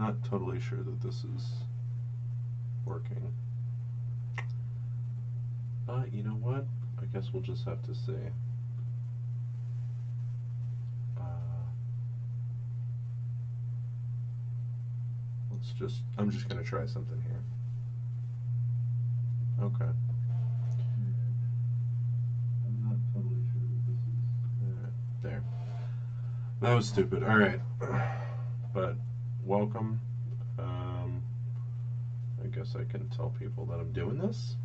not totally sure that this is working. But you know what? I guess we'll just have to see. I'm just going to try something here. Okay. I'm not totally sure that this is... there. That was stupid. Alright. But, welcome. I guess I can tell people that I'm doing this.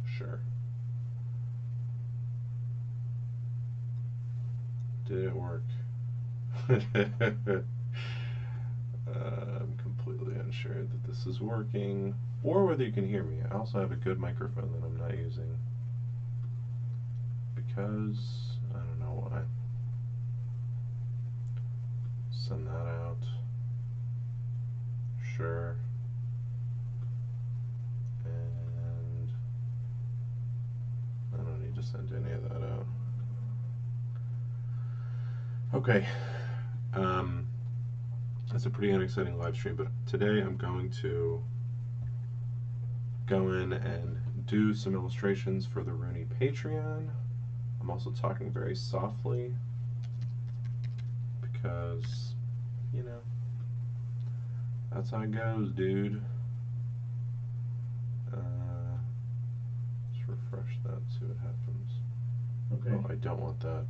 Sure. Did it work? I'm completely unsure that this is working, or whether you can hear me. I also have a good microphone that I'm not using, because I don't know why. Send that out. Sure. And I don't need to send any of that out. Okay. It's a pretty unexciting live stream, but today I'm going to go in and do some illustrations for the Rooney Patreon. I'm also talking very softly because, you know, that's how it goes, dude. Let's refresh that, see what happens. Okay. Oh, I don't want that.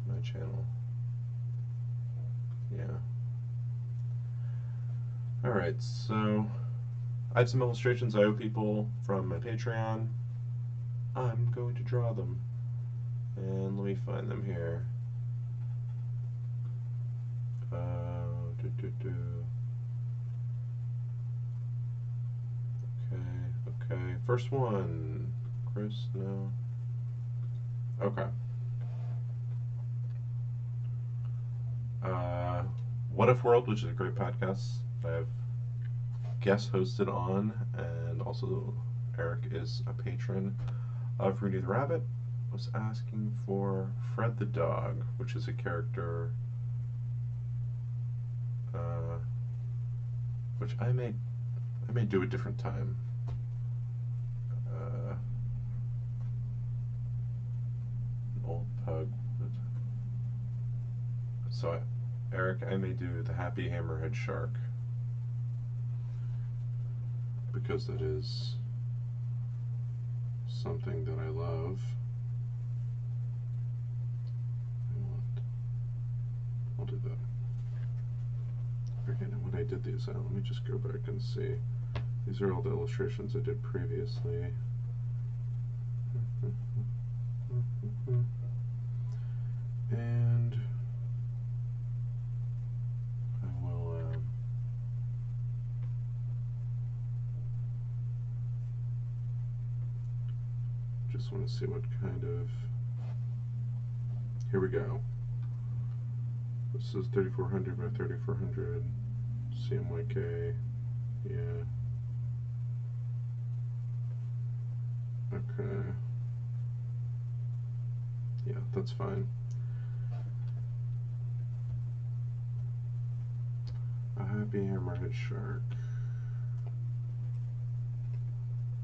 My channel. Yeah. Alright, so I have some illustrations I owe people from my Patreon. I'm going to draw them. And let me find them here. Okay. First one. Chris, no. Okay. What If World, which is a great podcast I have guest hosted on, and also Eric is a patron of Rooney the Rabbit, was asking for Fred the Dog, which is a character which I may do a different time. An old pug. So Eric, I may do the Happy Hammerhead Shark, because that is something that I love. I'll do that. I forget when I did these out. Let me just go back and see. These are all the illustrations I did previously. And I will just want to see what kind of... Here we go. This is 3400 by 3400 CMYK. Yeah. Okay. Yeah, that's fine. A Happy Hammerhead Shark.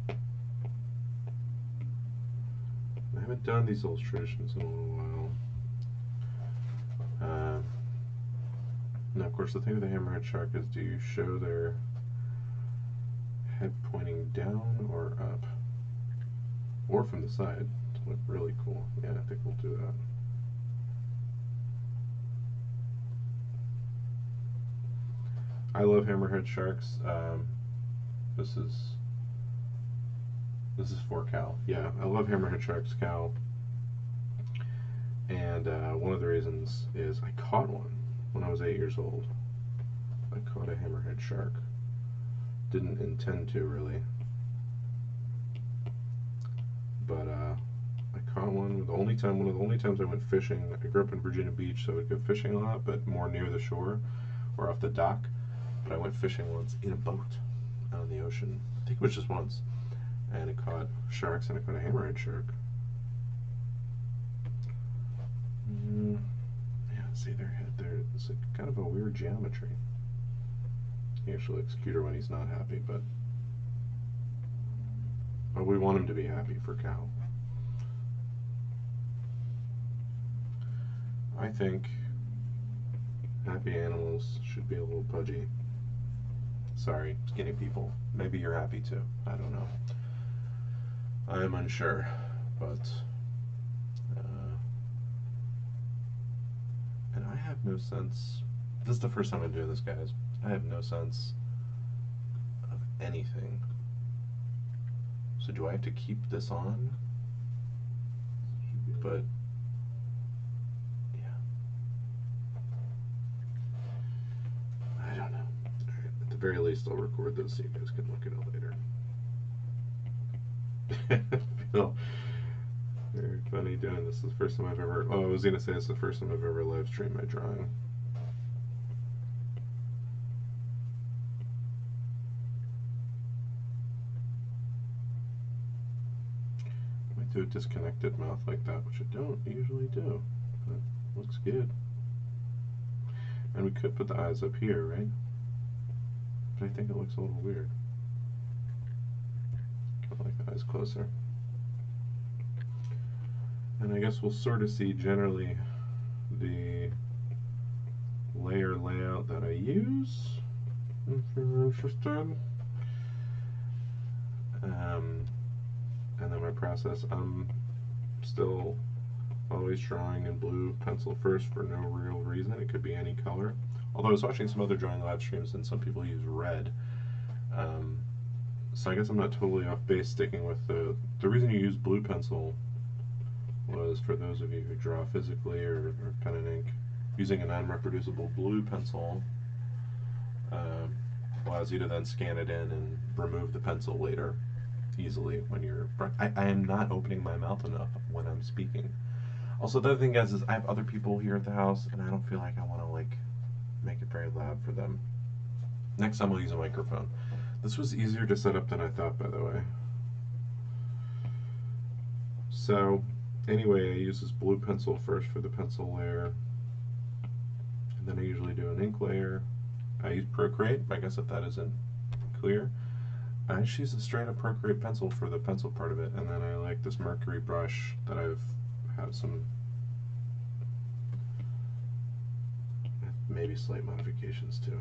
I haven't done these illustrations in a little while. Now, of course, the thing with the Hammerhead Shark is, do you show their head pointing down or up? Or from the side to look really cool. Yeah, I think we'll do that. I love Hammerhead Sharks. This is for Cal. Yeah, I love Hammerhead Sharks, Cal. And one of the reasons is I caught one when I was 8 years old. I caught a Hammerhead Shark. Didn't intend to, really. But I caught one. One of the only times I went fishing. I grew up in Virginia Beach, so I would go fishing a lot, but more near the shore or off the dock. But I went fishing once in a boat out in the ocean. I think it was just once. And it caught sharks, and I caught a Hammerhead Shark. Yeah, see their head there. It's kind of a weird geometry. He actually looks cuter when he's not happy, but we want him to be happy for Cal. I think happy animals should be a little pudgy. Sorry, skinny people. Maybe you're happy too. I don't know. I am unsure, but and I have no sense. This is the first time I'm doing this, guys. I have no sense of anything. So do I have to keep this on? But yeah, I don't know. Right. At the very least, I'll record this so you guys can look at it later. Feel very funny doing this. This is the first time I've ever. Oh, I was gonna say it's the first time I've ever live streamed my drawing. I might do a disconnected mouth like that, which I don't usually do, but looks good. And we could put the eyes up here, right? But I think it looks a little weird. Kind of like the eyes closer. And I guess we'll sort of see generally the layer layout that I use, if you're interested. And then my process, I'm still always drawing in blue pencil first for no real reason. It could be any color. Although I was watching some other drawing live streams and some people use red. So I guess I'm not totally off base sticking with the reason you use blue pencil was for those of you who draw physically or pen and ink. Using a non-reproducible blue pencil allows you to then scan it in and remove the pencil later easily when you're... I am not opening my mouth enough when I'm speaking. Also, the other thing, guys, is I have other people here at the house, and I don't feel like I want to, like, make it very loud for them. Next time I'll use a microphone. This was easier to set up than I thought, by the way. So, anyway, I use this blue pencil first for the pencil layer. And then I usually do an ink layer. I use Procreate, I guess if that isn't clear. I just use a straight up Procreate pencil for the pencil part of it, and then I like this Mercury brush that I've had some maybe slight modifications to.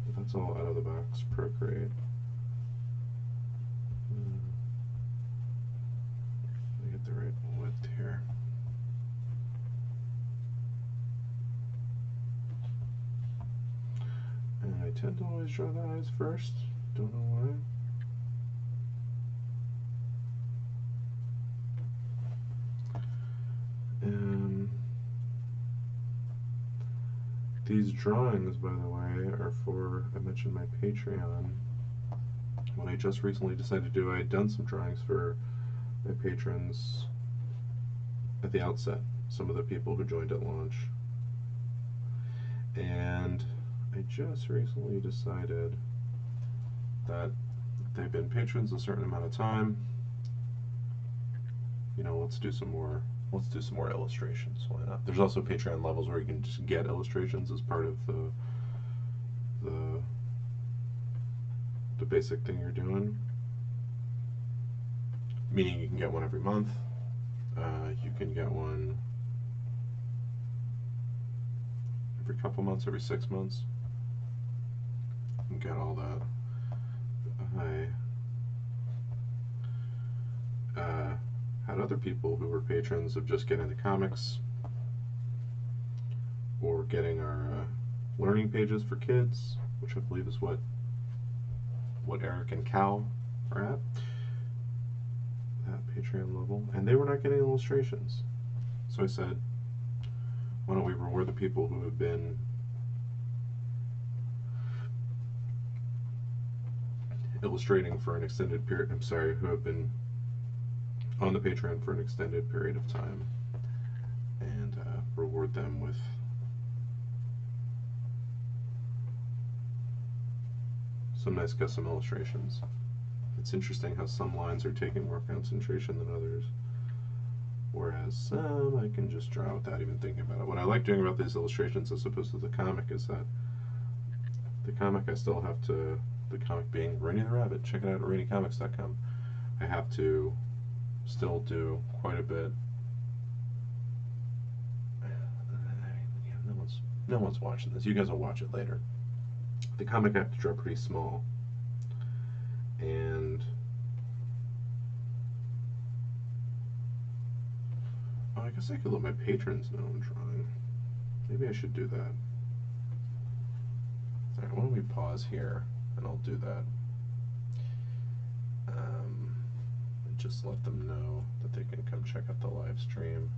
But that's all out of the box Procreate. Let me get the right width here. And I tend to always draw the eyes first. Don't know why. These drawings, by the way, are for, I mentioned my Patreon. What I just recently decided to do, I had done some drawings for my patrons at the outset, some of the people who joined at launch. And I just recently decided that they've been patrons a certain amount of time. You know, let's do some more illustrations. Why not? There's also Patreon levels where you can just get illustrations as part of the basic thing you're doing. Meaning you can get one every month. You can get one every couple months, every 6 months. You can get all that. I had other people who were patrons of just getting the comics or getting our learning pages for kids, which I believe is what Eric and Cal are at, that Patreon level, and they were not getting illustrations. So I said, why don't we reward the people who have been illustrating for an extended period, who have been on the Patreon for an extended period of time, and reward them with some nice custom illustrations. It's interesting how some lines are taking more concentration than others. Whereas some I can just draw without even thinking about it. What I like doing about these illustrations as opposed to the comic is that the comic I still have to, the comic being Rooney the Rabbit, check it out at RooneyComics.com. I have to still do quite a bit. No one's watching this. You guys will watch it later. The comic I have to draw pretty small. And oh, I guess I could let my patrons know I'm drawing. Maybe I should do that. Alright, why don't we pause here and I'll do that. And just let them know that they can come check out the live stream.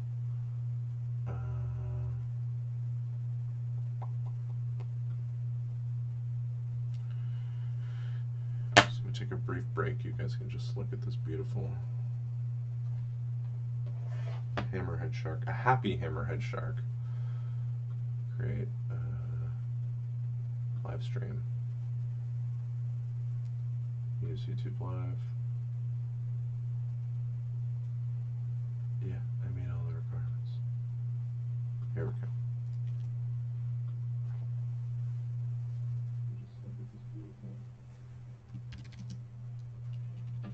So we take a brief break. You guys can just look at this beautiful hammerhead shark, a happy hammerhead shark. Create a live stream. Use YouTube Live. Yeah, I meet all the requirements. Here we go.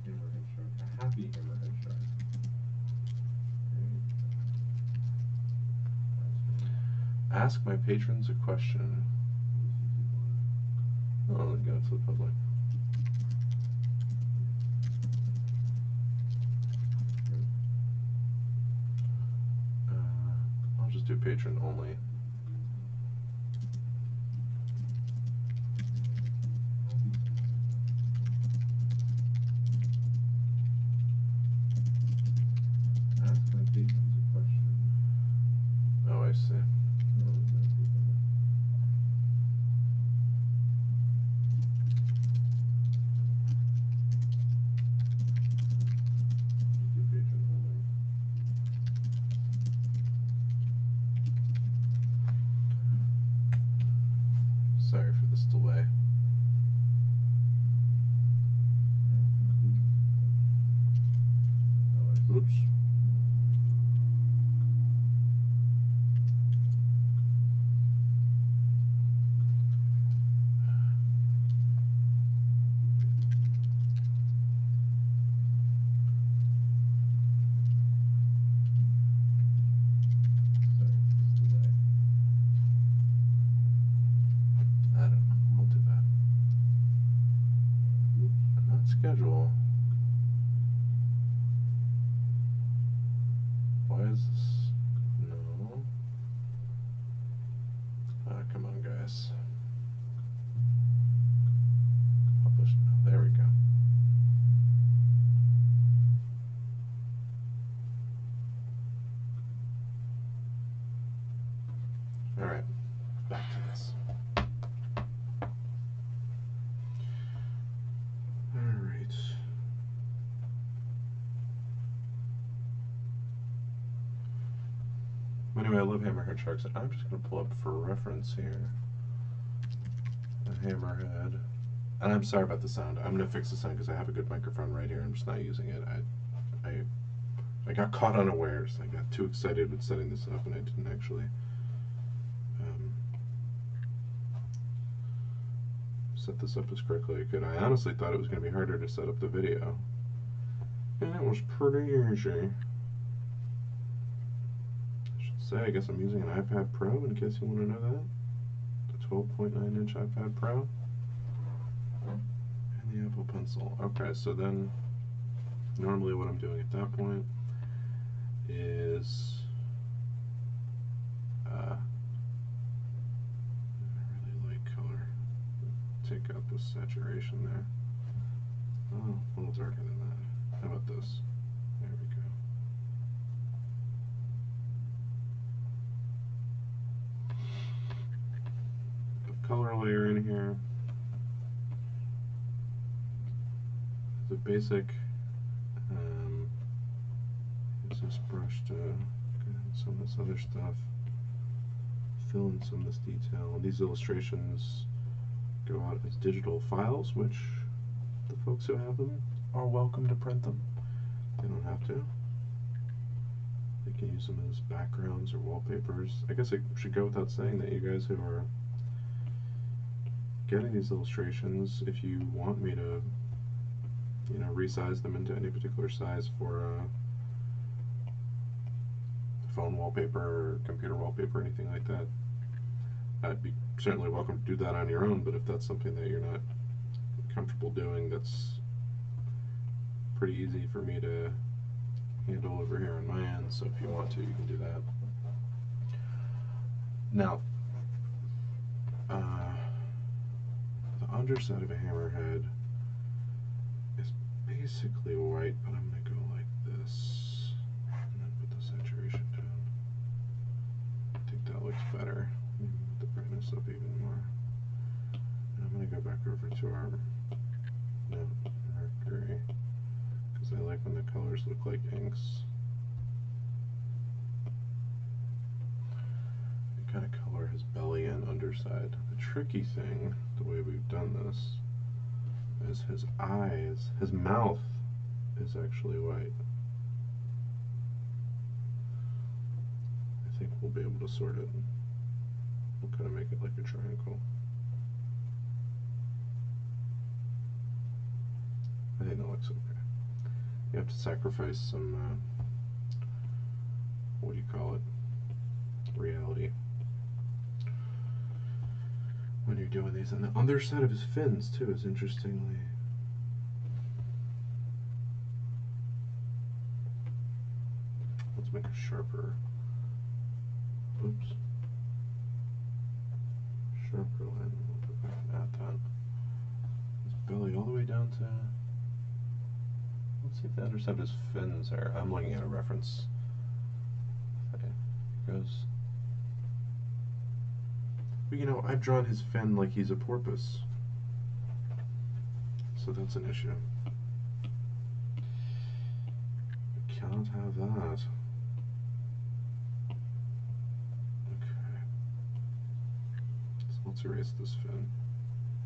Hammerhead shark, a happy hammerhead shark. Ask my patrons a question. Oh, go to the public. I'll just do patron only. Ask my patrons a question. Oh, I see. Sorry for this delay. Oops. Schedule. Why is this? No. Come on, guys. Publish. Oh, there we go. All right. Back to this. All right. Anyway, I love hammerhead sharks. I'm just going to pull up for reference here. A hammerhead. And I'm sorry about the sound. I'm going to fix the sound because I have a good microphone right here. I'm just not using it. I got caught unawares. I got too excited with setting this up and I didn't actually set this up as correctly as I could. I honestly thought it was going to be harder to set up the video. And it was pretty easy. Say, I guess I'm using an iPad Pro in case you want to know that. The 12.9-inch iPad Pro. And the Apple Pencil. Okay, so then normally what I'm doing at that point is I really like color. Take out the saturation there. Oh, a little darker than that. How about this? There we go. Color layer in here. The basic. Use this brush to get some of this other stuff. Fill in some of this detail. These illustrations go out as digital files, which the folks who have them are welcome to print them. They don't have to. They can use them as backgrounds or wallpapers. I guess it should go without saying that you guys who are getting these illustrations, if you want me to, you know, resize them into any particular size for phone wallpaper or computer wallpaper or anything like that, I'd be certainly welcome to do that on your own, but if that's something that you're not comfortable doing, that's pretty easy for me to handle over here on my end, so if you want to, you can do that. Now, the underside of a hammerhead is basically white, but I'm going to go like this, and then put the saturation down. I think that looks better. Maybe put the brightness up even more. And I'm going to go back over to our Mercury, because I like when the colors look like inks. It kind of color his belly and underside. The tricky thing, the way we've done this, is his eyes, his mouth is actually white. I think we'll be able to sort it. We'll kind of make it like a triangle. I think that looks okay. You have to sacrifice some, what do you call it, reality when you're doing these. And the underside of his fins too is interestingly, let's make a sharper, oops, sharper line. We'll go back and add that. His belly all the way down to, let's see if the underside of his fins are, I'm looking at a reference. Okay, here goes. But you know, I've drawn his fin like he's a porpoise, so that's an issue. We can't have that. Okay, so let's erase this fin,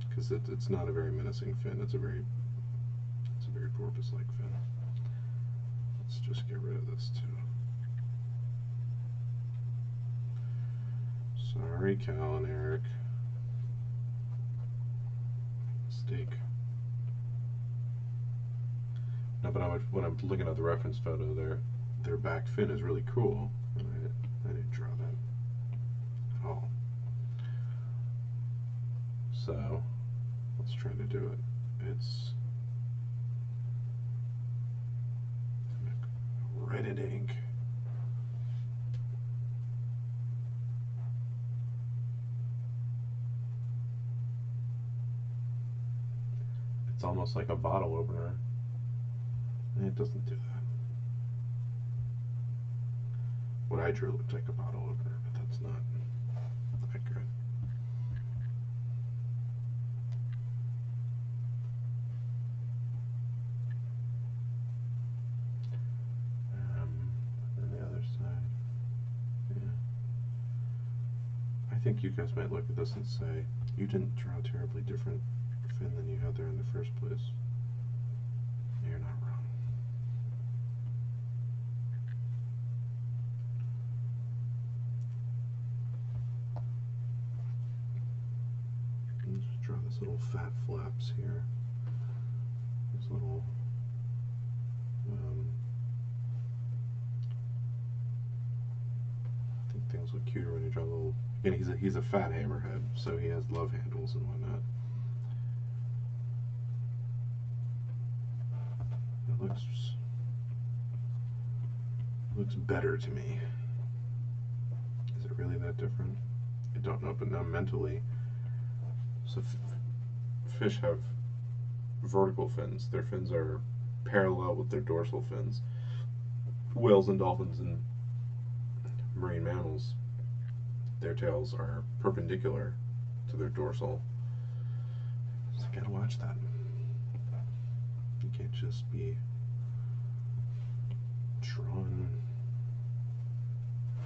because it's not a very menacing fin. It's a very porpoise-like fin. Let's just get rid of this too. Sorry, Cal and Eric. Mistake. No, but when I'm looking at the reference photo, their back fin is really cool. I didn't draw that at all. So let's try to do it. It's red in ink. It's almost like a bottle opener. And it doesn't do that. What I drew looked like a bottle opener, but that's not accurate. And the other side. Yeah. I think you guys might look at this and say, you didn't draw a terribly different fin than you had there in the first place. You're not wrong. Let's just draw this little fat flaps here. This little I think things look cuter when you draw a little. Again, he's a fat hammerhead, so he has love handles and whatnot. It looks better to me. Is it really that different? I don't know, but now mentally, so fish have vertical fins. Their fins are parallel with their dorsal fins. Whales and dolphins and marine mammals, their tails are perpendicular to their dorsal. So you gotta watch that. You can't just be drawn.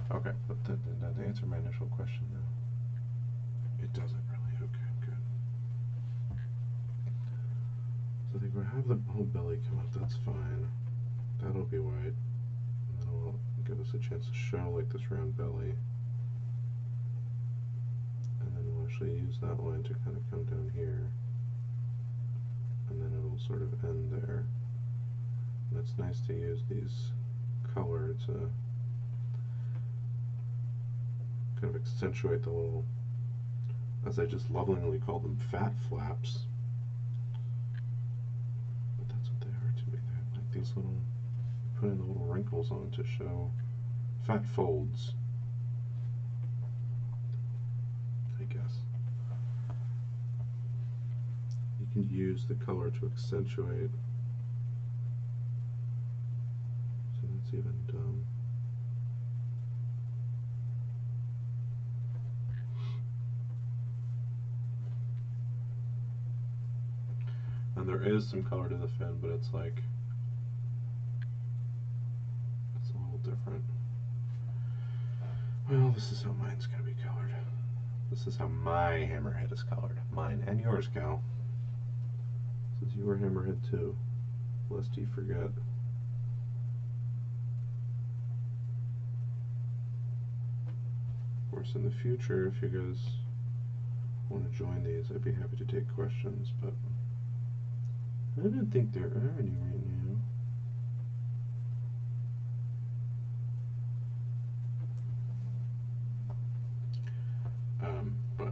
Okay, but that answer my initial question though. It doesn't really. Okay, good. So I think we'll have the whole belly come up. That's fine. That'll be white. That'll give us a chance to show like this round belly. And then we'll actually use that line to kind of come down here. And then it'll sort of end there. And it's nice to use these color to kind of accentuate the little, as I just lovingly call them, fat flaps. But that's what they are to me. They're like these little, putting the little wrinkles on to show fat folds, I guess. You can use the color to accentuate. So that's even dumb. And there is some color to the fin, but it's like, it's a little different. Well, this is how mine's going to be colored. This is how my hammerhead is colored. Mine and yours, Cal. This is your hammerhead too, lest you forget. Of course, in the future, if you guys want to join these, I'd be happy to take questions, but I don't think there are any right now.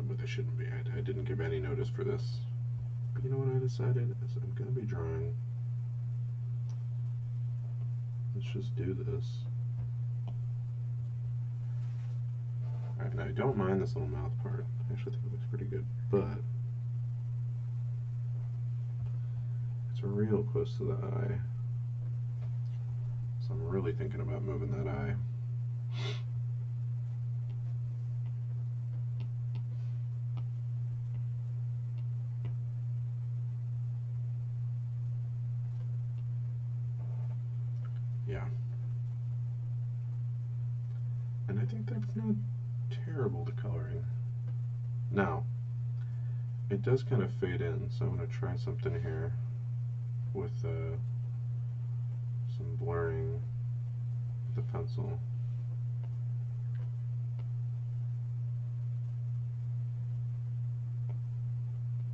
But they shouldn't be. I didn't give any notice for this. But you know what I decided? Is I'm going to be drawing. Let's just do this. Alright, now I don't mind this little mouth part. I actually think it looks pretty good, but it's real close to the eye. So I'm really thinking about moving that eye. Yeah. And I think that's not terrible, the coloring. Now, it does kind of fade in, so I'm going to try something here with some blurring with the pencil.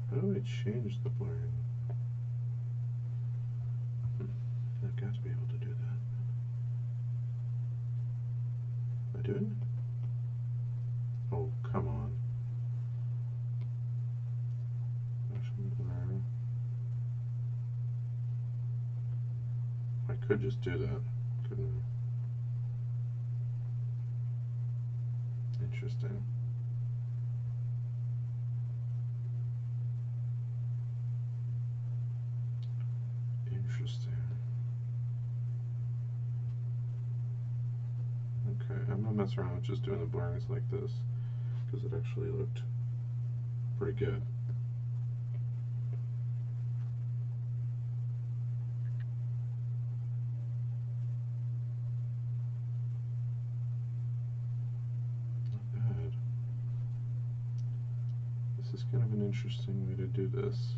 How do I change the blurring? I've got to be able to do that. Am I doing it? Oh, come on. Blur. I could just do that, couldn't I? Interesting. Interesting. Okay, I'm gonna mess around with just doing the blurrings like this, because it actually looked pretty good. Not bad. This is kind of an interesting way to do this.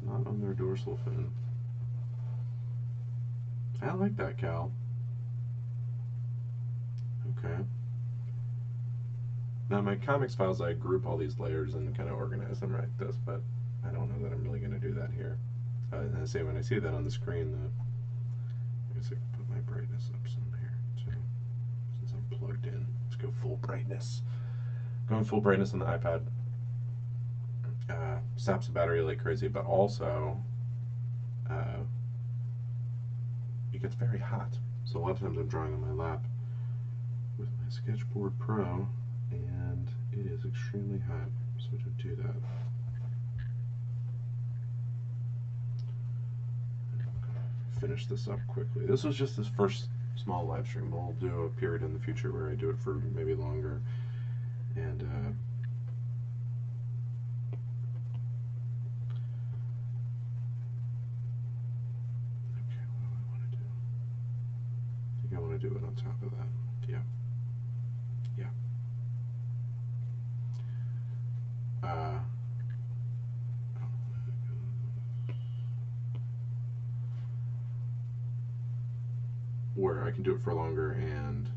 On their dorsal fin. I like that, Cal. Okay. Now, in my comics files, I group all these layers and kind of organize them like this, but I don't know that I'm really going to do that here. And I say when I see that on the screen, I guess I can put my brightness up some here too, since I'm plugged in. Let's go full brightness. Going full brightness on the iPad saps the battery like crazy, but also it gets very hot. So a lot of times I'm drawing on my lap with my Sketchboard Pro, and it is extremely hot. So to do that, finish this up quickly. This was just this first small live stream. We'll do a period in the future where I do it for maybe longer, and do it on top of that. Yeah. Yeah. Where I can do it for longer and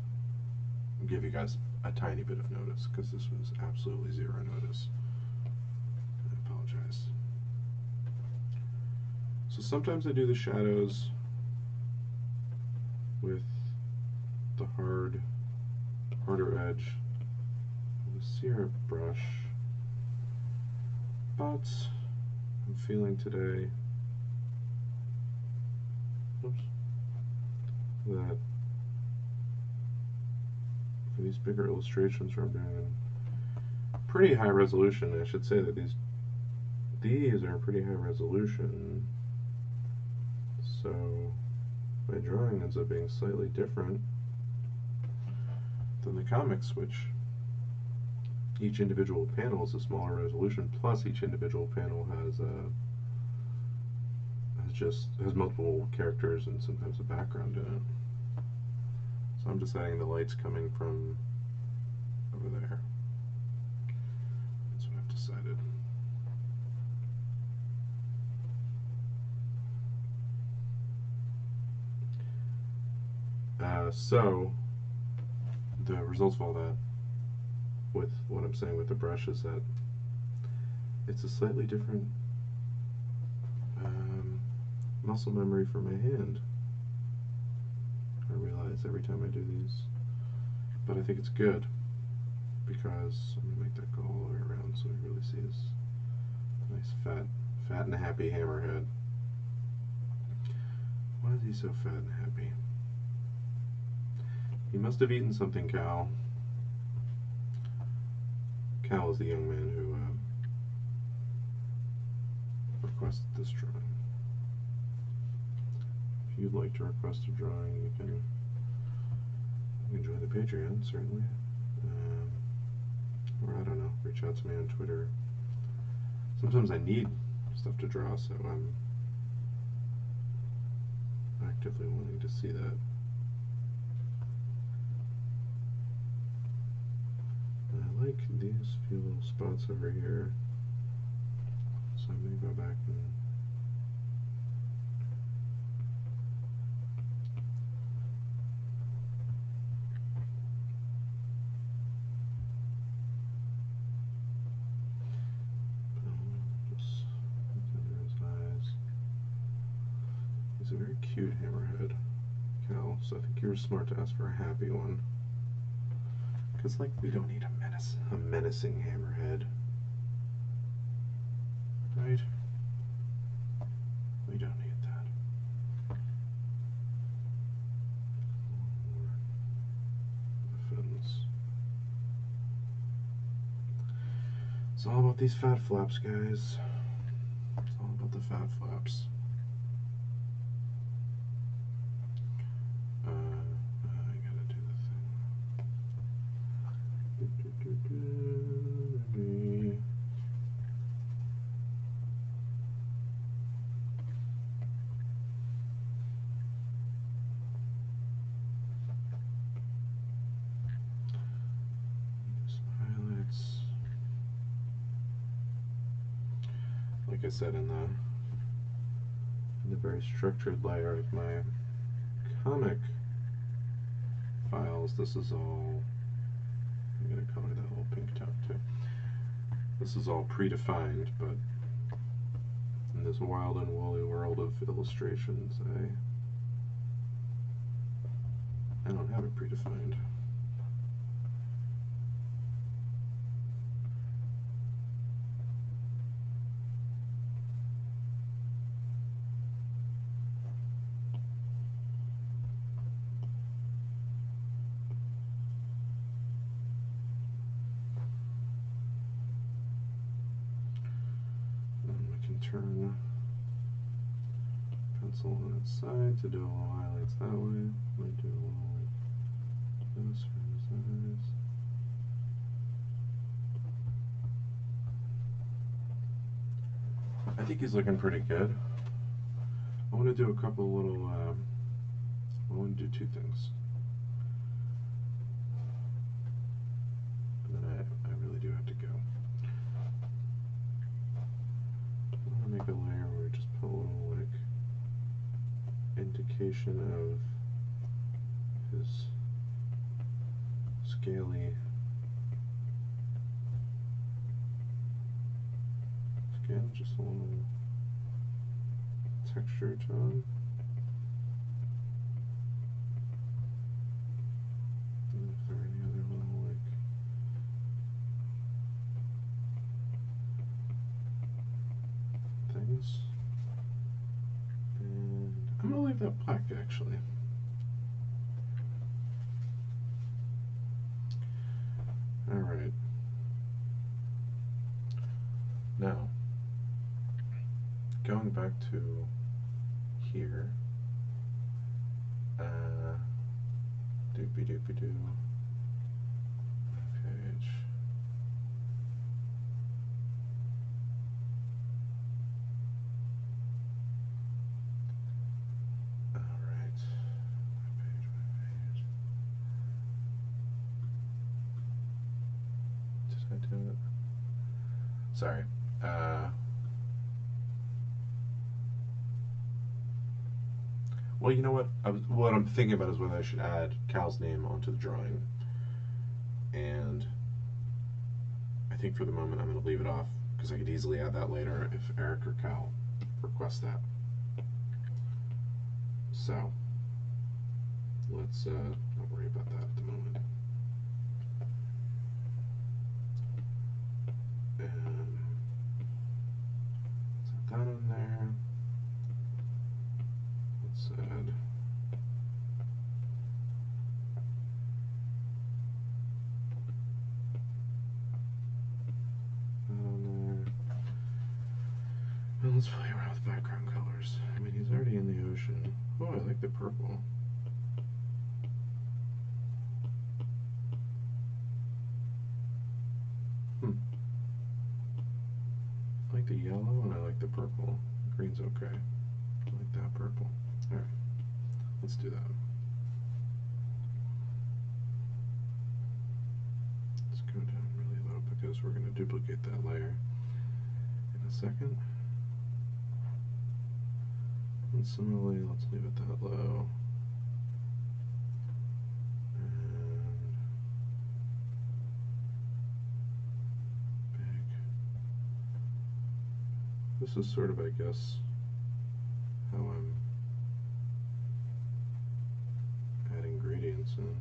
give you guys a tiny bit of notice, because this was absolutely zero notice. I apologize. So sometimes I do the shadows with the harder edge of the Sierra brush, but I'm feeling today, oops, that for these bigger illustrations where I'm doing pretty high resolution, I should say that these are pretty high resolution, so my drawing ends up being slightly different than the comics, which each individual panel is a smaller resolution, plus each individual panel has multiple characters and sometimes a background in it. So I'm just adding the lights coming from over there. That's what I've decided. So the results of all that, with what I'm saying with the brush, is that it's a slightly different muscle memory for my hand. I realize every time I do these, but I think it's good because I'm gonna make that go all the way around so we really see this nice fat and happy Hammerhead. Why is he so fat and happy? He must have eaten something, Cal. Cal is the young man who requested this drawing. If you'd like to request a drawing, you can join the Patreon, certainly. Or I don't know, reach out to me on Twitter. Sometimes I need stuff to draw, so I'm actively wanting to see that. I like these few little spots over here, so I'm going to go back and just under his eyes. He's a very cute Hammerhead, Cal, so I think you were smart to ask for a happy one. Because, like, we don't need a menacing Hammerhead. Right? We don't need that. The fins. It's all about these fat flaps, guys. It's all about the fat flaps. I gotta do the thing. Highlights. Like I said, in the very structured layer of my comic files, this is all, I'm going to color that little pink top too. This is all predefined, but in this wild and woolly world of illustrations, I don't have it predefined. Turn pencil on its side to do a little highlights that way. Might do a little like this for his eyes. I think he's looking pretty good. I want to do a couple little, I want to do two things. continuation of his scaly skin, just a little texture to him. And if there are any other little things. And I'm gonna leave that black actually. Alright. Now, going back to here. Doopy doopy doo. Page. Alright. My page. Did I do it? Sorry. Well, you know what? What I'm thinking about is whether I should add Cal's name onto the drawing. And I think for the moment I'm going to leave it off because I could easily add that later if Eric or Cal request that. So, let's not worry about that at the moment. And let's add that in there. Let's add that on there. And let's play around with background colors. I mean, he's already in the ocean. Oh, I like the purple. I like the yellow and I like the purple. The green's okay. I like that purple. Alright, let's do that. Let's go down really low because we're going to duplicate that layer in a second. And similarly, let's leave it that low. And big. This is sort of, I guess, how I'm adding gradients in.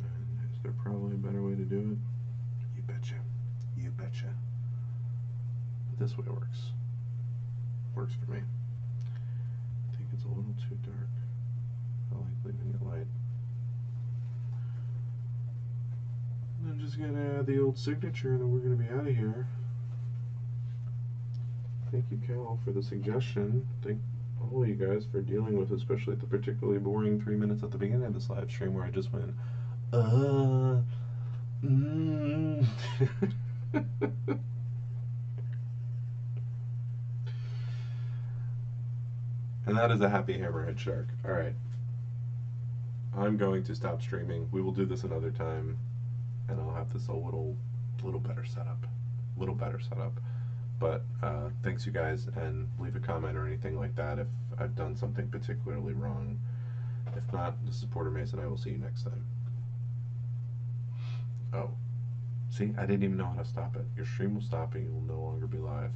And is there probably a better way to do it? You betcha. You betcha. But this way works. Works for me. I think it's a little too dark. I like leaving it light. And I'm just gonna add the old signature and then we're gonna be out of here. Thank you, Cal, for the suggestion. Thank all of you guys for dealing with, especially the particularly boring 3 minutes at the beginning of this live stream where I just went, And that is a happy hammerhead shark. Alright. I'm going to stop streaming. We will do this another time. And I'll have this a little better setup. But thanks you guys, and leave a comment or anything like that if I've done something particularly wrong. If not, this is Porter Mason. I will see you next time. Oh. See, I didn't even know how to stop it. Your stream will stop and you will no longer be live.